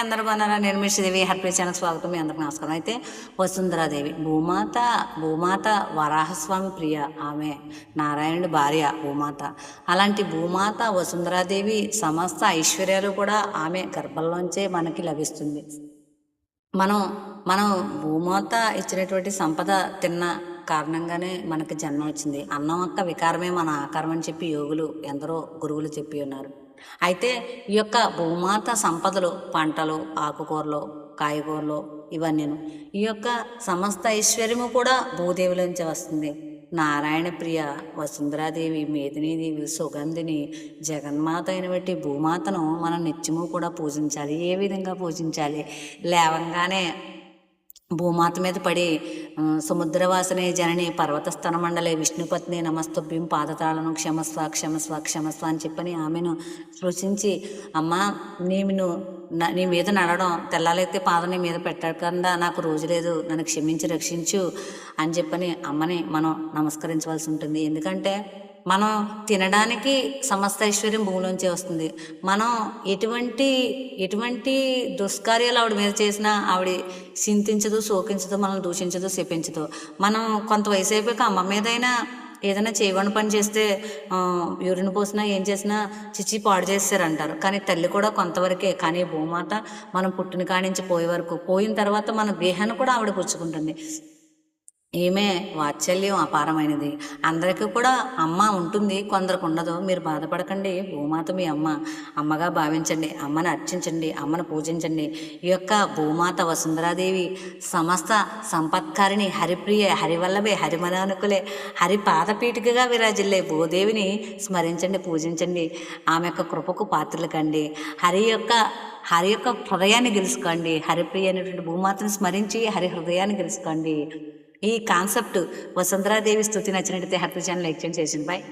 అందరూ బాగున్నారా? నేను మీ శ్రీదేవి హ్యాపీ ఛానల్ స్వాగతం. మీ అందరికి నమస్కారం. అయితే వసుంధరాదేవి భూమాత వరాహస్వామి ప్రియ, ఆమె నారాయణుడి భార్య భూమాత. అలాంటి భూమాత వసుంధరాదేవి సమస్త ఐశ్వర్యాలు కూడా ఆమె గర్భంలోంచే మనకి లభిస్తుంది. మనం మనం భూమాత ఇచ్చినటువంటి సంపద తిన్న కారణంగానే మనకి జన్మ వచ్చింది. అన్నం అక్క వికారమే మన ఆకారం అని చెప్పి యోగులు ఎందరో గురువులు చెప్పి ఉన్నారు. అయితే ఈ యొక్క భూమాత సంపదలు, పంటలు, ఆకుకూరలు, కాయగూరలు ఇవన్నీను, ఈ యొక్క సమస్త ఐశ్వర్యము కూడా భూదేవిలోంచి వస్తుంది. నారాయణ ప్రియ వసుంధరాదేవి, మేదినీదేవి, సుగంధిని, జగన్మాత అయినటువంటి భూమాతను మనం నిత్యము కూడా పూజించాలి. ఏ విధంగా పూజించాలి? లేవంగానే భూమాత మీద పడి సముద్రవాసనే జనని పర్వతస్థన మండలే విష్ణుపత్ని నమస్తుభ్యం పాదతాళను క్షమస్వ క్షమస్వ క్షమస్వ అని చెప్పని ఆమెను సృష్టించి, అమ్మ నీ మీద నడవడం, తెల్లాలైతే పాదం నీ మీద పెట్టకుండా నాకు రోజు లేదు, నన్ను క్షమించి రక్షించు అని చెప్పని అమ్మని మనం నమస్కరించవలసి ఉంటుంది. ఎందుకంటే మనం తినడానికి సమస్త ఐశ్వర్యం భూమిలోంచే వస్తుంది. మనం ఎటువంటి దుష్కార్యాలు ఆవిడ మీద చేసినా ఆవిడ చింతించదు, శోకించదు, మనల్ని దూషించదు, శపించదు. మనం కొంత వయసు అయిపోయాక అమ్మ మీదైనా ఏదైనా చేయకుండా పని చేస్తే యూరిన్ పోసినా ఏం చేసినా చిచ్చి పాడు చేస్తారంటారు. కానీ తల్లి కూడా కొంతవరకే. కానీ భూమాత మనం పుట్టిన కాడి నుంచి పోయే వరకు, పోయిన తర్వాత మన దేహాన్ని కూడా ఆవిడ పుచ్చుకుంటుంది. ఈమె వాత్సల్యం అపారమైనది. అందరికీ కూడా అమ్మ ఉంటుంది, కొందరికి ఉండదు. మీరు బాధపడకండి. భూమాత మీ అమ్మగా భావించండి, అమ్మని అర్చించండి, అమ్మను పూజించండి. ఈ యొక్క భూమాత వసుంధరాదేవి సమస్త సంపత్కారిణి, హరిప్రియ, హరివల్లభే, హరిమనానుకులే, హరి పాదపీఠికగా విరాజిల్లే భూదేవిని స్మరించండి, పూజించండి. ఆమె యొక్క కృపకు పాత్రలు కండి. హరి యొక్క హృదయాన్ని గెలుచుకోండి. హరిప్రియ అనేటువంటి భూమాతను స్మరించి హరి హృదయాన్ని గెలుచుకోండి. ఈ కాన్సెప్ట్ వసుంధరాదేవి స్తుతి నచ్చినట్టయితే హ్యాపీ ఛానల్ లైక్ చేయండి. బాయ్.